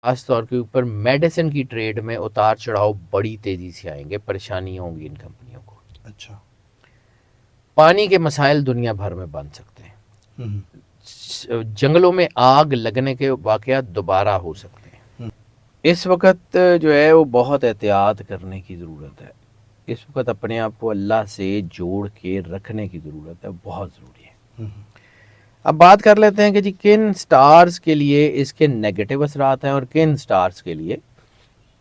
خاص طور کے اوپر میڈیسن کی ٹریڈ میں اتار چڑھاؤ بڑی تیزی سے آئیں گے، پریشانیاں ہوں گی ان کمپنیوں کو۔ اچھا۔ پانی کے مسائل دنیا بھر میں بن سکتے ہیں، جنگلوں میں آگ لگنے کے واقعات دوبارہ ہو سکتے ہیں۔ اس وقت جو ہے وہ بہت احتیاط کرنے کی ضرورت ہے، اس وقت اپنے آپ کو اللہ سے جوڑ کے رکھنے کی ضرورت ہے، بہت ضروری ہے۔ اب بات کر لیتے ہیں کہ جی کن سٹارز کے لیے اس کے نیگیٹو اثرات ہیں اور کن سٹارز کے لیے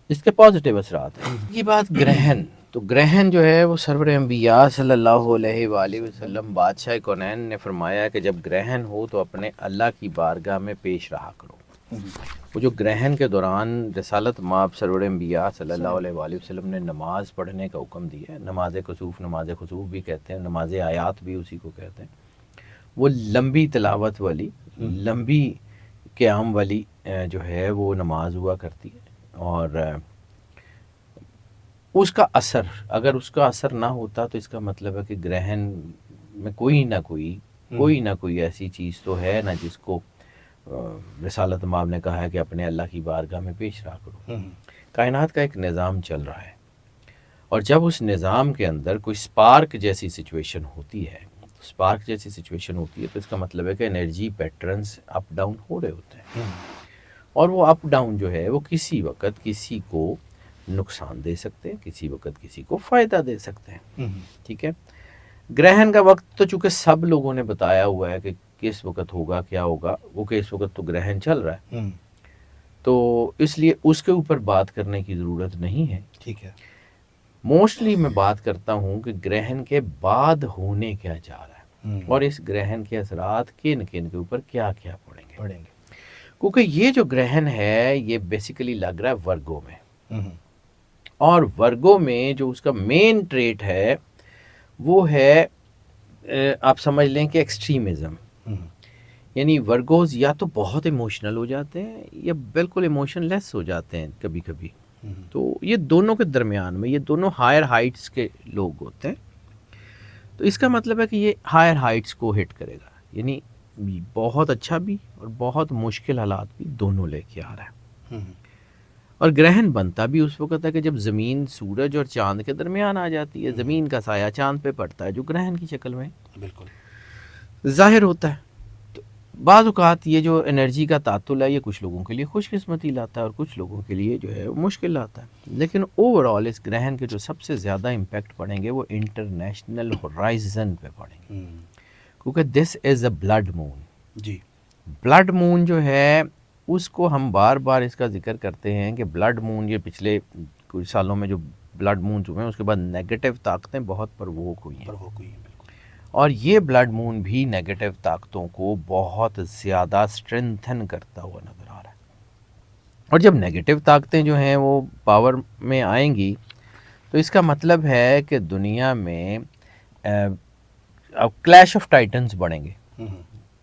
اس کے پازیٹیو اثرات ہیں۔ یہ بات گرہن، تو گرہن جو ہے وہ سرور انبیاء صلی اللہ علیہ وآلہ وسلم بادشاہ کونین نے فرمایا کہ جب گرہن ہو تو اپنے اللہ کی بارگاہ میں پیش رہا کرو۔ وہ جو گرہن کے دوران رسالت مآب سرور انبیاء صلی اللہ علیہ وآلہ وسلم نے نماز پڑھنے کا حکم دیا ہے، نماز خسوف بھی کہتے ہیں، نماز آیات بھی اسی کو کہتے ہیں، وہ لمبی تلاوت والی، لمبی قیام والی جو ہے وہ نماز ہوا کرتی ہے، اور اس کا اثر، اگر اس کا اثر نہ ہوتا تو اس کا مطلب ہے کہ گرہن میں کوئی نہ کوئی ایسی چیز تو ہے نہ جس کو رسالت مآب نے کہا ہے کہ اپنے اللہ کی بارگاہ میں پیش رہا کرو۔ کائنات کا ایک نظام چل رہا ہے، اور جب اس نظام کے اندر کوئی سپارک جیسی سچویشن ہوتی ہے تو اس کا مطلب ہے کہ انرجی پیٹرنز اپ ڈاؤن ہو رہے ہوتے ہیں، اور وہ اپ ڈاؤن جو ہے وہ کسی وقت کسی کو نقصان دے سکتے ہیں، کسی وقت کسی کو فائدہ دے سکتے ہیں۔ ٹھیک ہے، گرہن کا وقت تو چونکہ سب لوگوں نے بتایا ہوا ہے کہ کس وقت ہوگا، کیا ہوگا، وہ کہ اس وقت تو گرہن چل رہا ہے، تو اس لیے اس کے اوپر بات کرنے کی ضرورت نہیں ہے۔ ٹھیک ہے، موسٹلی میں بات کرتا ہوں کہ گرہن کے بعد ہونے کیا جا رہا ہے، اور اس گرہن کے اثرات کن کے اوپر کیا پڑیں گے، کیونکہ یہ جو گرہن ہے یہ بیسیکلی لگ رہا ہے ورگوں میں، اور ورگوں میں جو اس کا مین ٹریٹ ہے وہ ہے آپ سمجھ لیں کہ ایکسٹریمزم، یعنی ورگوز یا تو بہت ایموشنل ہو جاتے ہیں یا بالکل ایموشن لیس ہو جاتے ہیں کبھی کبھی، تو یہ دونوں کے درمیان میں، یہ دونوں ہائر ہائٹس کے لوگ ہوتے ہیں، تو اس کا مطلب ہے کہ یہ ہائر ہائٹس کو ہٹ کرے گا، یعنی بہت اچھا بھی اور بہت مشکل حالات بھی دونوں لے کے آ رہا ہے۔ اور گرہن بنتا بھی اس وقت ہے کہ جب زمین سورج اور چاند کے درمیان آ جاتی ہے، زمین کا سایہ چاند پہ پڑتا ہے جو گرہن کی شکل میں بالکل ظاہر ہوتا ہے۔ تو بعض اوقات یہ جو انرجی کا تعطل ہے یہ کچھ لوگوں کے لیے خوش قسمتی لاتا ہے اور کچھ لوگوں کے لیے جو ہے وہ مشکل لاتا ہے، لیکن اوور آل اس گرہن کے جو سب سے زیادہ امپیکٹ پڑیں گے وہ انٹرنیشنل ہورائزن پہ پڑیں گے، کیونکہ دس از اے بلڈ مون۔ جی، بلڈ مون جو ہے اس کو ہم بار بار اس کا ذکر کرتے ہیں کہ بلڈ مون، یہ پچھلے کچھ سالوں میں جو بلڈ مون ہوئے ہیں اس کے بعد نیگیٹو طاقتیں بہت پرووک ہوئی ہیں، اور یہ بلڈ مون بھی نیگیٹو طاقتوں کو بہت زیادہ اسٹرینتھن کرتا ہوا نظر آ رہا ہے، اور جب نیگیٹو طاقتیں جو ہیں وہ پاور میں آئیں گی تو اس کا مطلب ہے کہ دنیا میں کلیش آف ٹائٹنز بڑھیں گے،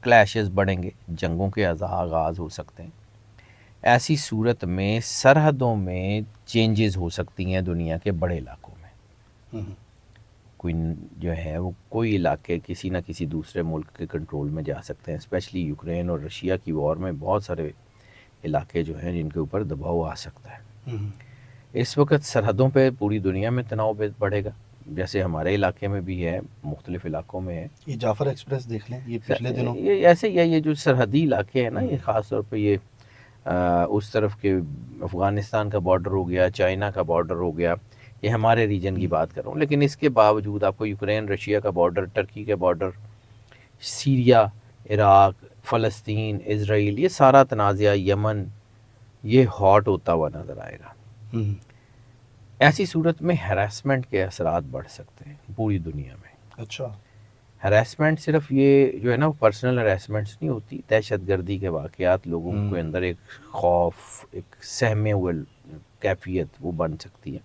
کلیشز بڑھیں گے، جنگوں کے آغاز ہو سکتے ہیں، ایسی صورت میں سرحدوں میں چینجز ہو سکتی ہیں دنیا کے بڑے علاقوں میں، کوئی جو ہے وہ کوئی علاقے کسی نہ کسی دوسرے ملک کے کنٹرول میں جا سکتے ہیں، اسپیشلی یوکرین اور رشیا کی وار میں بہت سارے علاقے جو ہیں جن کے اوپر دباؤ آ سکتا ہے۔ اس وقت سرحدوں پہ پوری دنیا میں تناؤ بڑھے گا، جیسے ہمارے علاقے میں بھی ہے، مختلف علاقوں میں ہے، یہ جعفر ایکسپریس دیکھ لیں، یہ پچھلے دنوں یہ ایسے ہی ہے، یہ جو سرحدی علاقے ہیں نا، یہ خاص طور پہ یہ اس طرف کے افغانستان کا بارڈر ہو گیا، چائنا کا بارڈر ہو گیا، یہ ہمارے ریجن کی بات کر رہا ہوں، لیکن اس کے باوجود آپ کو یوکرین رشیا کا بارڈر، ٹرکی کا بارڈر، سیریا، عراق، فلسطین، اسرائیل، یہ سارا تنازعہ، یمن، یہ ہاٹ ہوتا ہوا نظر آئے گا۔ ایسی صورت میں ہراسمنٹ کے اثرات بڑھ سکتے ہیں پوری دنیا میں۔ اچھا، ہراسمنٹ صرف یہ جو ہے نا پرسنل ہراسمنٹس نہیں ہوتی، دہشت گردی کے واقعات، لوگوں کے اندر ایک خوف، ایک سہمے ہوئے کیفیت وہ بن سکتی ہے۔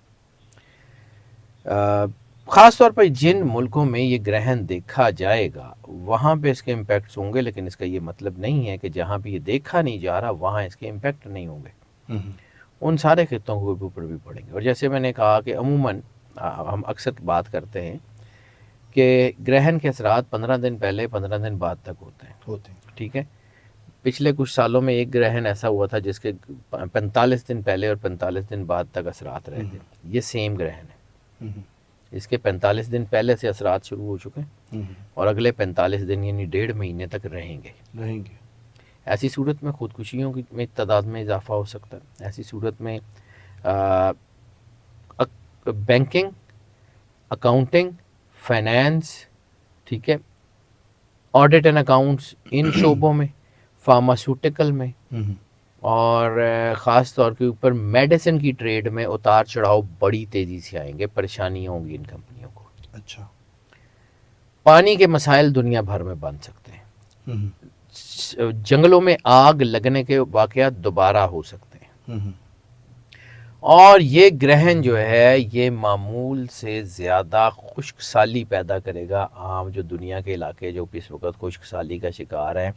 خاص طور پر جن ملکوں میں یہ گرہن دیکھا جائے گا وہاں پہ اس کے امپیکٹس ہوں گے، لیکن اس کا یہ مطلب نہیں ہے کہ جہاں پہ یہ دیکھا نہیں جا رہا وہاں اس کے امپیکٹ نہیں ہوں گے، ان سارے خطوں کے اوپر بھی پڑیں گے۔ اور جیسے میں نے کہا کہ عموماً ہم اکثر بات کرتے ہیں کہ گرہن کے اثرات 15 دن پہلے 15 دن بعد تک ہوتے ہیں، ٹھیک ہے، پچھلے کچھ سالوں میں ایک گرہن ایسا ہوا تھا جس کے 45 دن پہلے اور 45 دن بعد تک اثرات رہے تھے. یہ سیم گرہن ہے. اس کے 45 دن پہلے سے اثرات شروع ہو چکے ہیں اور اگلے 45 دن یعنی 1.5 مہینے تک رہیں گے. ایسی صورت میں خودکشیوں کی میں تعداد میں اضافہ ہو سکتا ہے. ایسی صورت میں بینکنگ، اکاؤنٹنگ، فائنینس، ٹھیک ہے، آڈٹ اینڈ اکاؤنٹس، ان شعبوں میں، فارماسیوٹیکل میں، اور خاص طور کے اوپر میڈیسن کی ٹریڈ میں اتار چڑھاؤ بڑی تیزی سے آئیں گے. پریشانیاں ہوں گی ان کمپنیوں کو. اچھا. پانی کے مسائل دنیا بھر میں بن سکتے ہیں. جنگلوں میں آگ لگنے کے واقعات دوبارہ ہو سکتے ہیں. اور یہ گرہن جو ہے یہ معمول سے زیادہ خشک سالی پیدا کرے گا. عام جو دنیا کے علاقے جو اس وقت خشک سالی کا شکار ہیں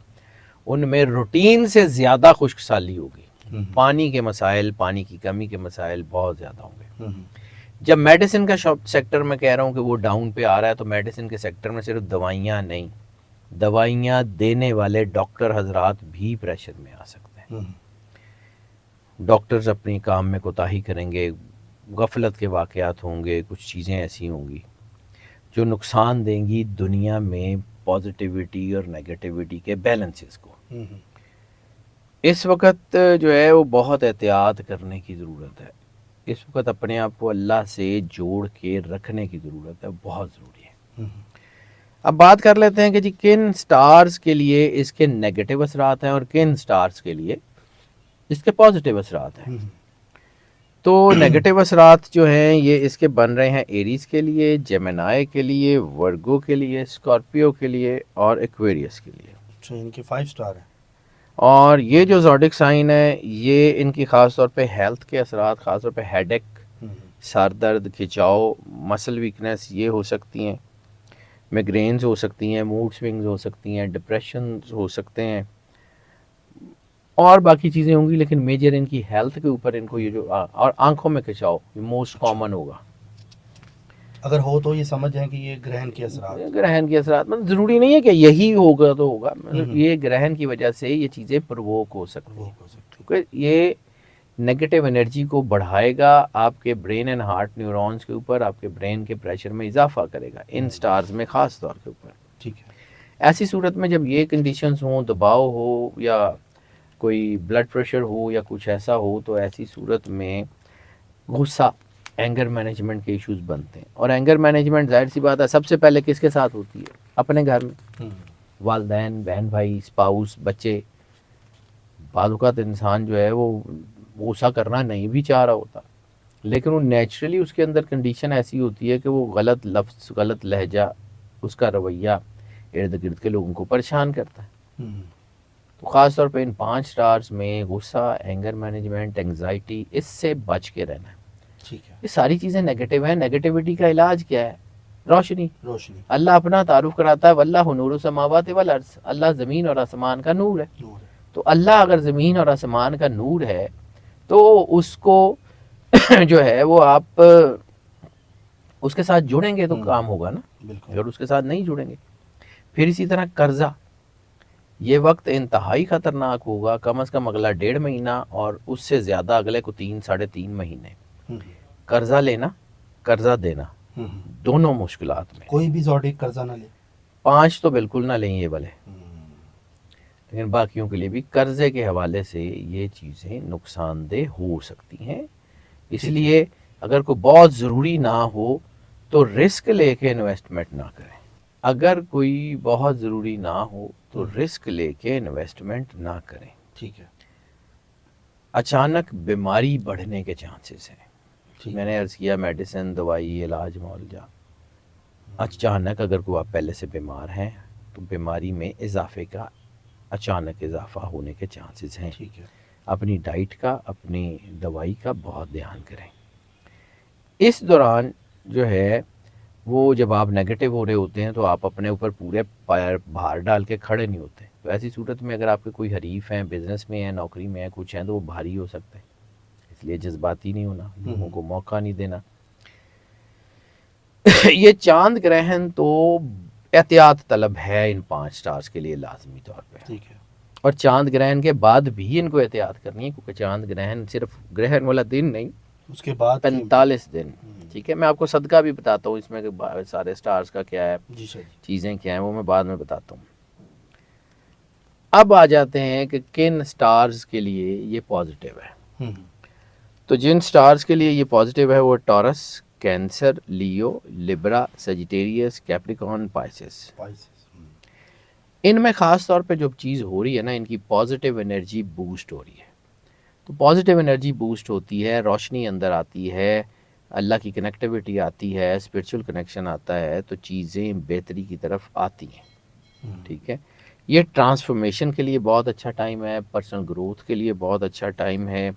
ان میں روٹین سے زیادہ خشک سالی ہوگی. پانی کے مسائل، پانی کی کمی کے مسائل بہت زیادہ ہوں گے. جب میڈیسن کا سیکٹر میں کہہ رہا ہوں کہ وہ ڈاؤن پہ آ رہا ہے تو میڈیسن کے سیکٹر میں صرف دوائیاں نہیں، دوائیاں دینے والے ڈاکٹر حضرات بھی پریشر میں آ سکتے ہیں. ڈاکٹرز اپنی کام میں کوتاہی کریں گے، غفلت کے واقعات ہوں گے، کچھ چیزیں ایسی ہوں گی جو نقصان دیں گی دنیا میں پازیٹیوٹی اور نیگیٹیوٹی کے بیلنسز کو. اس وقت جو ہے وہ بہت احتیاط کرنے کی ضرورت ہے. اس وقت اپنے آپ کو اللہ سے جوڑ کے رکھنے کی ضرورت ہے، بہت ضروری ہے. اب بات کر لیتے ہیں کہ جی کن سٹارز کے لیے اس کے نیگیٹو اثرات ہیں اور کن سٹارز کے لیے اس کے پازیٹیو اثرات ہیں. تو نیگیٹو اثرات جو ہیں یہ اس کے بن رہے ہیں ایریز کے لیے، جیمنائی کے لیے، ورگو کے لیے، اسکارپیو کے لیے اور ایکویریس کے لیے. اچھا، ان کے 5 سٹار ہیں. اور یہ جو زوڈک سائن ہے یہ ان کی خاص طور پہ ہیلتھ کے اثرات، خاص طور پہ ہیڈ ایک، سر درد، کھچاؤ، مسل ویکنیس یہ ہو سکتی ہیں، میگرینز ہو سکتی ہیں، موڈ سوئنگز ہو سکتی ہیں، ڈپریشنز ہو سکتے ہیں اور باقی چیزیں ہوں گی. لیکن میجر ان کی ہیلتھ کے اوپر ان کو یہ جو اور آنکھوں میں کھچاؤ یہ موسٹ کامن ہوگا. اگر ہو تو یہ سمجھ جائیں کہ یہ گرہن کے اثرات. گرہن کے اثرات مطلب ضروری نہیں ہے کہ یہی ہوگا تو ہوگا، یہ گرہن کی وجہ سے یہ چیزیں پرووک ہو سکتی ہیں کیونکہ یہ نیگیٹو انرجی کو بڑھائے گا آپ کے برین اینڈ ہارٹ نیورونز کے اوپر، آپ کے برین کے پریشر میں اضافہ کرے گا ان سٹارز میں خاص طور کے اوپر. ٹھیک ہے. ایسی صورت میں جب یہ کنڈیشنز ہوں، دباؤ ہو یا کوئی بلڈ پریشر ہو یا کچھ ایسا ہو تو ایسی صورت میں غصہ، اینگر مینجمنٹ کے ایشوز بنتے ہیں. اور اینگر مینجمنٹ ظاہر سی بات ہے سب سے پہلے کس کے ساتھ ہوتی ہے؟ اپنے گھر میں، والدین، بہن بھائی، اسپاؤس، بچے. بعض اوقات انسان جو ہے وہ غصہ کرنا نہیں بھی چاہ رہا ہوتا لیکن وہ نیچرلی اس کے اندر کنڈیشن ایسی ہوتی ہے کہ وہ غلط لفظ، غلط لہجہ، اس کا رویہ ارد گرد کے لوگوں کو پریشان کرتا ہے. تو خاص طور پہ ان 5 سٹارز میں غصہ، اینگر مینجمنٹ، انگزائٹی، اس سے بچ کے رہنا ہے. ٹھیک ہے. یہ ساری چیزیں نیگیٹو ہیں. نیگیٹیوٹی کا علاج کیا ہے؟ روشنی. اللہ اپنا تعارف کراتا ہے واللہ نور السماوات والارض، اللہ زمین اور آسمان کا نور ہے. تو اللہ اگر زمین اور آسمان کا نور ہے تو اس کو جو ہے وہ آپ اس کے ساتھ جڑیں گے تو کام ہوگا نا. اگر اس کے ساتھ نہیں جڑیں گے. پھر اسی طرح قرضہ، یہ وقت انتہائی خطرناک ہوگا، کم از کم اگلا 1.5 مہینہ اور اس سے زیادہ اگلے کو 3 ساڑھے 3 مہینے قرضہ لینا، قرضہ دینا، دونوں مشکلات میں. کوئی بھی زوڈک قرضہ نہ لے. 5 تو بالکل نہ لیں یہ والے، لیکن باقیوں کے لیے بھی قرضے کے حوالے سے یہ چیزیں نقصان دہ ہو سکتی ہیں. اس لیے اگر کوئی بہت ضروری نہ ہو تو رسک لے کے انویسٹمنٹ نہ کریں. اگر کوئی بہت ضروری نہ ہو تو رسک لے کے انویسٹمنٹ نہ کریں. ٹھیک ہے. اچانک بیماری بڑھنے کے چانسز ہیں. میں نے عرض کیا میڈیسن، دوائی، علاج، معالجہ. اچانک اگر کوئی آپ پہلے سے بیمار ہیں تو بیماری میں اضافے کا اچانک اضافہ ہونے کے چانسز ہیں. ٹھیک ہے. اپنی ڈائٹ کا، اپنی دوائی کا بہت دھیان کریں. اس دوران جو ہے وہ جب آپ نیگیٹو ہو رہے ہوتے ہیں تو آپ اپنے اوپر پورے بھار ڈال کے کھڑے نہیں ہوتے. تو ایسی صورت میں اگر آپ کے کوئی حریف ہیں، بزنس میں ہیں، نوکری میں ہیں، کچھ ہیں تو وہ بھاری ہو سکتے ہیں. اس لیے جذباتی نہیں ہونا، لوگوں کو موقع نہیں دینا. یہ چاند گرہن تو احتیاط طلب ہے ان 5 سٹارز کے لیے لازمی طور پہ. ٹھیک ہے. اور چاند گرہن کے بعد بھی ان کو احتیاط کرنی ہے، کیونکہ چاند گرہن صرف گرہن والا دن نہیں، اس کے بعد 45 دن، ٹھیک ہے. میں آپ کو صدقہ بھی بتاتا ہوں اس میں کہ سارے سٹارز کا کیا ہے، جی سر چیزیں کیا ہیں، وہ میں بعد میں بتاتا ہوں. اب آ جاتے ہیں کہ کن سٹارز کے لیے یہ پازیٹیو ہے. تو جن سٹارز کے لیے یہ پازیٹیو ہے وہ ٹورس، کینسر، لیو، لبرا، سیجیٹیریس، کیپریکارن، پائسس. ان میں خاص طور پہ جو چیز ہو رہی ہے نا، ان کی پازیٹیو انرجی بوسٹ ہو رہی ہے. تو پازیٹیو انرجی بوسٹ ہوتی ہے، روشنی اندر آتی ہے، اللہ کی کنیکٹیوٹی آتی ہے، اسپرچول کنیکشن آتا ہے، تو چیزیں بہتری کی طرف آتی ہیں. ٹھیک ہے. یہ ٹرانسفارمیشن کے لیے بہت اچھا ٹائم ہے، پرسنل گروتھ کے لیے بہت اچھا ٹائم ہے،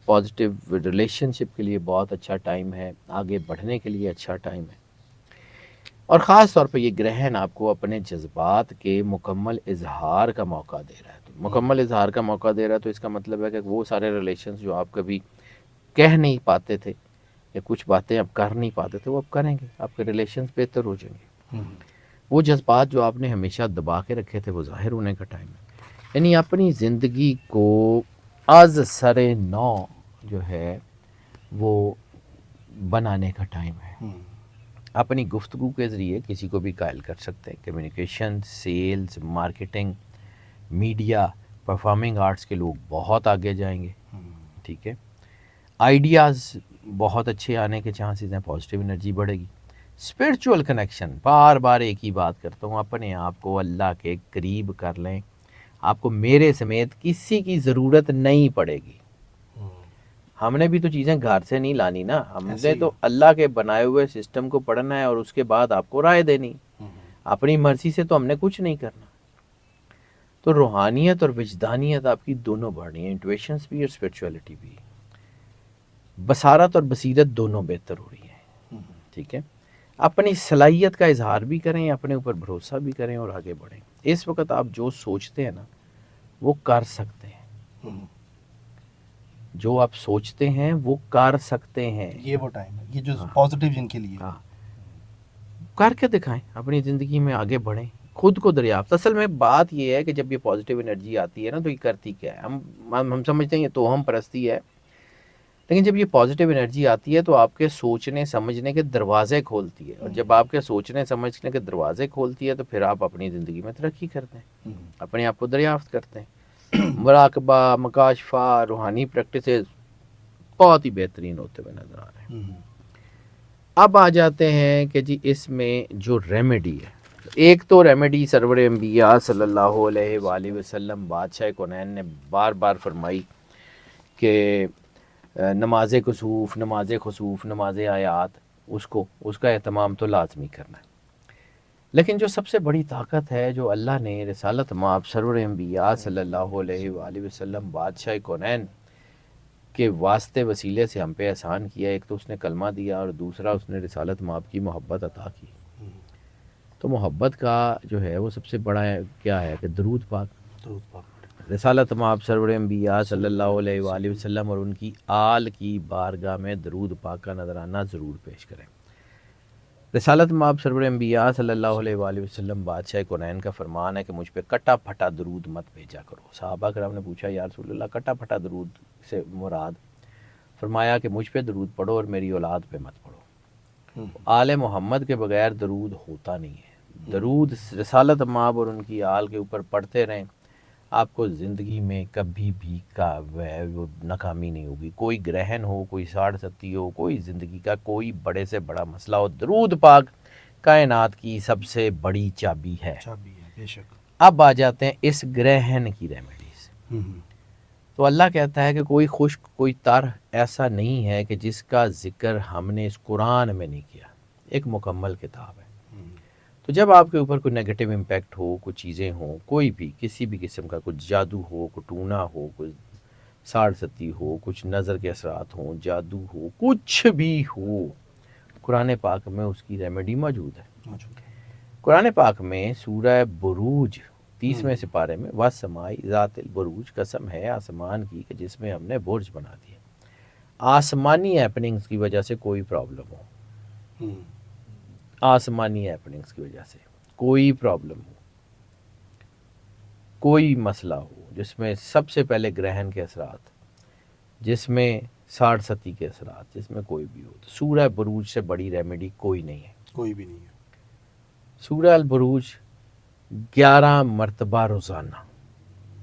پازیٹیو ریلیشن شپ کے لیے بہت اچھا ٹائم ہے، آگے بڑھنے کے لیے اچھا ٹائم ہے. اور خاص طور پہ یہ گرہن آپ کو اپنے جذبات کے مکمل اظہار کا موقع دے رہا ہے. تو مکمل اظہار کا موقع دے رہا ہے تو اس کا مطلب ہے کہ وہ سارے ریلیشنز جو آپ کبھی کہہ نہیں پاتے تھے یا کچھ باتیں آپ کر نہیں پاتے تھے وہ اب کریں گے، آپ کے ریلیشنز بہتر ہو جائیں گے. وہ جذبات جو آپ نے ہمیشہ دبا کے رکھے تھے وہ ظاہر ہونے کا ٹائم ہے. یعنی اپنی زندگی کو از سر نو جو ہے وہ بنانے کا ٹائم ہے. اپنی گفتگو کے ذریعے کسی کو بھی قائل کر سکتے ہیں. Communication, sales, marketing, media, performing arts کے لوگ بہت آگے جائیں گے. ٹھیک ہے. آئیڈیاز بہت اچھے آنے کے چانسز ہیں، پازیٹیو انرجی بڑھے گی. اسپرچول کنیکشن، بار بار ایک ہی بات کرتا ہوں، اپنے آپ کو اللہ کے قریب کر لیں. آپ کو میرے سمیت کسی کی ضرورت نہیں پڑے گی. ہم نے بھی تو چیزیں گھر سے نہیں لانی نا، ہم نے تو اللہ کے بنائے ہوئے سسٹم کو پڑھنا ہے اور اس کے بعد آپ کو رائے دینی. اپنی مرضی سے تو ہم نے کچھ نہیں کرنا. تو روحانیت اور وجدانیت آپ کی دونوں بڑھنی ہیں، انٹویشنز بھی اور اسپرچولیٹی بھی. بصارت اور بصیرت دونوں بہتر ہو رہی ہیں. ٹھیک ہے. اپنی صلاحیت کا اظہار بھی کریں، اپنے اوپر بھروسہ بھی کریں اور آگے بڑھیں. اس وقت آپ جو سوچتے ہیں نا وہ کر سکتے ہیں. جو آپ سوچتے ہیں وہ کر سکتے ہیں. یہ وہ ٹائم ہے، یہ جو پازیٹیو جن کے لیے کر کے دکھائیں، اپنی زندگی میں آگے بڑھیں، خود کو دریافت. اصل میں بات یہ ہے کہ جب یہ پازیٹیو انرجی آتی ہے نا تو یہ کرتی کیا ہے، ہم سمجھتے ہیں یہ توہم پرستی ہے، لیکن جب یہ پازیٹیو انرجی آتی ہے تو آپ کے سوچنے سمجھنے کے دروازے کھولتی ہے. اور جب آپ کے سوچنے سمجھنے کے دروازے کھولتی ہے تو پھر آپ اپنی زندگی میں ترقی کرتے ہیں، اپنے آپ کو دریافت کرتے ہیں. مراقبہ، مکاشفہ، روحانی پریکٹسز بہت ہی بہترین ہوتے ہوئے نظر آ رہے ہیں. اب آ جاتے ہیں کہ جی اس میں جو ریمیڈی ہے، ایک تو ریمیڈی سرور انبیاء صلی اللہ علیہ وآلہ وسلم بادشاہ کونین نے بار بار فرمائی کہ نماز کسوف، نماز خسوف، نماز آیات، اس کا اہتمام تو لازمی کرنا ہے. لیکن جو سب سے بڑی طاقت ہے جو اللہ نے رسالت مآب سرور انبیاء صلی اللہ علیہ وآلہ وسلم بادشاہ کونین کے واسطے وسیلے سے ہم پہ احسان کیا، ایک تو اس نے کلمہ دیا اور دوسرا اس نے رسالت مآب کی محبت عطا کی. تو محبت کا جو ہے وہ سب سے بڑا کیا ہے کہ درود پاک. رسالت مآب سرور انبیاء صلی اللہ علیہ وآلہ وسلم اور ان کی آل کی بارگاہ میں درود پاک کا نذرانہ ضرور پیش کریں. رسالت مآب سرور انبیاء صلی اللہ علیہ وآلہ وسلم بادشاہ کونین کا فرمان ہے کہ مجھ پہ کٹا پھٹا درود مت بھیجا کرو. صحابہ کرام نے پوچھا یا رسول اللہ کٹا پھٹا درود سے مراد؟ فرمایا کہ مجھ پہ درود پڑھو اور میری اولاد پہ مت پڑھو. آل محمد کے بغیر درود ہوتا نہیں ہے. درود رسالت مآب اور ان کی آل کے اوپر پڑھتے رہیں، آپ کو زندگی میں کبھی بھی ناکامی نہیں ہوگی. کوئی گرہن ہو، کوئی 60 ہو، کوئی زندگی کا کوئی بڑے سے بڑا مسئلہ ہو، درود پاک کائنات کی سب سے بڑی چابی ہے. بے شک. اب آ جاتے ہیں اس گرہن کی ریمیڈیز. تو اللہ کہتا ہے کہ کوئی خشک، کوئی تر ایسا نہیں ہے کہ جس کا ذکر ہم نے اس قرآن میں نہیں کیا. ایک مکمل کتاب ہے. تو جب آپ کے اوپر کوئی نیگیٹو امپیکٹ ہو، کوئی چیزیں ہوں، کوئی بھی کسی بھی قسم کا کوئی جادو ہو، کوئی ٹونا ہو، کوئی 60 ہو، کچھ نظر کے اثرات ہوں، جادو ہو، کچھ بھی ہو، قرآن پاک میں اس کی ریمیڈی موجود ہے. قرآن پاک میں سورہ بروج 30ویں سپارے میں وَالسَّمَاءِ ذَاتِ الْبُرُوج، قسم ہے آسمان کی کہ جس میں ہم نے برج بنا دیا. آسمانی ہیپننگز کی وجہ سے کوئی پرابلم ہو، آسمانی ہیپننگز کی وجہ سے کوئی پرابلم ہو، کوئی مسئلہ ہو، جس میں سب سے پہلے گرہن کے اثرات، جس میں 60 کے اثرات، جس میں کوئی بھی ہو، تو سورہ بروج سے بڑی ریمیڈی کوئی نہیں ہے، کوئی بھی نہیں ہے. سورہ البروج 11 مرتبہ روزانہ.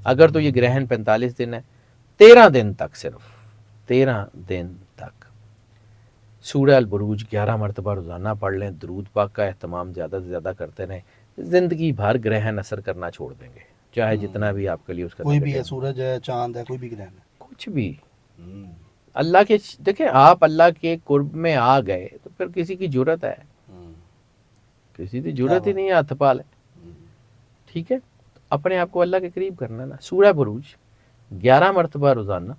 اگر تو یہ گرہن 45 دن ہے، 13 دن تک، صرف 13 دن تک سورہ البروج 11 مرتبہ روزانہ پڑھ لیں. درود پاک کا اہتمام زیادہ سے زیادہ کرتے رہیں. زندگی بھر گرہن اثر کرنا چھوڑ دیں گے، چاہے جتنا بھی آپ کے لیے اس کا کوئی بھی ہے، سورج ہے، چاند ہے، کوئی بھی گرہن ہے، کچھ بھی. اللہ کے دیکھیں، آپ اللہ کے قرب میں آ گئے تو پھر کسی کی جرت ہے؟ کسی کی جرت ہی نہیں ہے ہاتھ پالے. ٹھیک ہے، اپنے آپ کو اللہ کے قریب کرنا نا. سورہ بروج 11 مرتبہ روزانہ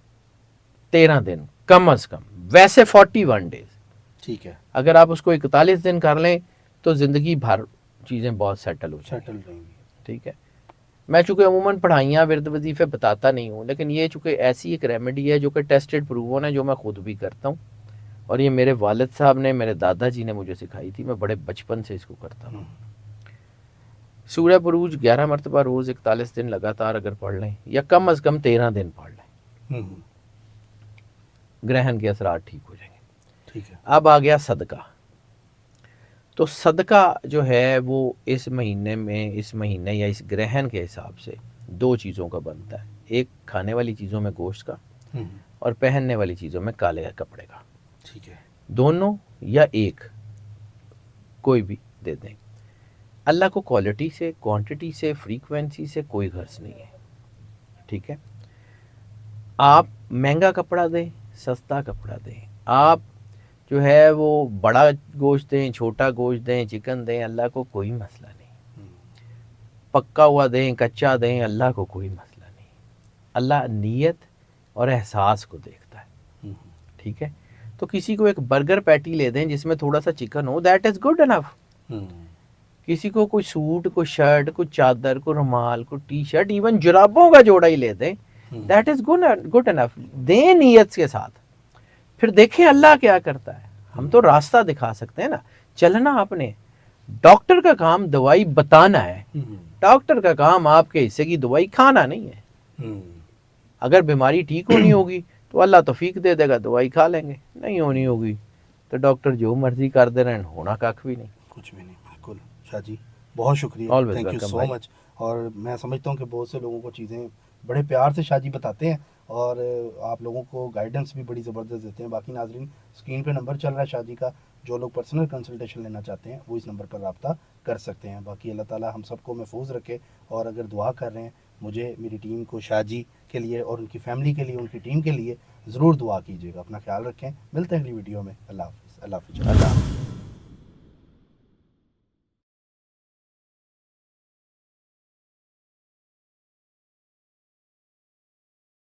13 دن کم از کم، ویسے 41 ڈیز. ٹھیک ہے، اگر آپ اس کو 41 دن کر لیں تو زندگی بھر چیزیں بہت سیٹل ہو جائیں گی. ٹھیک ہے، میں چونکہ عموماً پڑھائیاں ورد وظیفے بتاتا نہیں ہوں، لیکن یہ چونکہ ایسی ایک ریمیڈی ہے جو کہ ٹیسٹڈ پروون ہے، جو میں خود بھی کرتا ہوں، اور یہ میرے والد صاحب نے، میرے دادا جی نے مجھے سکھائی تھی. میں بڑے بچپن سے اس کو کرتا ہوں. سورہ بروج 11 مرتبہ روز 41 دن لگاتار اگر پڑھ لیں، یا کم از کم 13 دن پڑھ لیں، گرہن کے اثرات ٹھیک ہو جائیں گے. ٹھیک ہے. اب آ گیا صدقہ. تو صدقہ جو ہے وہ اس مہینے یا اس گرہن کے حساب سے 2 چیزوں کا بنتا ہے. ایک کھانے والی چیزوں میں گوشت کا، اور پہننے والی چیزوں میں کالے کپڑے کا. ٹھیک ہے. دونوں یا ایک، کوئی بھی دے دیں. اللہ کو کوالٹی سے، کوانٹٹی سے، فریکوینسی سے کوئی غرض نہیں ہے. ٹھیک ہے، آپ مہنگا کپڑا دیں، سستا کپڑا دیں، آپ جو ہے وہ بڑا گوشت دیں، چھوٹا گوشت دیں، چکن دیں، اللہ کو کوئی مسئلہ نہیں. پکا ہوا دیں، کچا دیں، اللہ کو کوئی مسئلہ نہیں. اللہ نیت اور احساس کو دیکھتا ہے. ٹھیک ہے، تو کسی کو ایک برگر پیٹی لے دیں جس میں تھوڑا سا chicken who, that is good enough. کسی کو کوئی سوٹ، کوئی شرٹ، کوئی چادر، کوئی رومال، کوئی ٹی شرٹ، ایون جرابوں کا جوڑا ہی لے دیں، دیٹ از گڈ انف. دیں نیت کے ساتھ، پھر دیکھیں اللہ کیا کرتا ہے. ہم تو راستہ دکھا سکتے ہیں نا، چلنا آپ نے. ڈاکٹر کا کام دوائی بتانا ہے، ڈاکٹر کا کام آپ کے حصے کی دوائی کھانا نہیں ہے. اگر بیماری ٹھیک ہونی ہوگی تو اللہ توفیق دے دے گا، دوائی کھا لیں گے. نہیں ہونی ہوگی تو ڈاکٹر جو مرضی کر دے رہے ہیں، ہونا کھ بھی نہیں. کچھ بھی نہیں. بالکل شاہ جی، بہت شکریہ، تھینک یو سو مچ. اور میں سمجھتا ہوں کہ بہت سے لوگوں کو چیزیں بڑے پیار سے شاہ جی بتاتے ہیں، اور آپ لوگوں کو گائیڈنس بھی بڑی زبردست دیتے ہیں. باقی ناظرین، اسکرین پہ نمبر چل رہا ہے شاہ جی کا، جو لوگ پرسنل کنسلٹیشن لینا چاہتے ہیں وہ اس نمبر پر رابطہ کر سکتے ہیں. باقی اللہ تعالیٰ ہم سب کو محفوظ رکھے. اور اگر دعا کر رہے ہیں مجھے، میری ٹیم کو، شاہ جی کے لیے اور ان کی فیملی کے لیے، ان کی ٹیم کے لیے ضرور دعا کیجیے گا. اپنا خیال رکھیں، ملتے ہیں اگلی ویڈیو میں. اللہ حافظ. اللہ حافظ.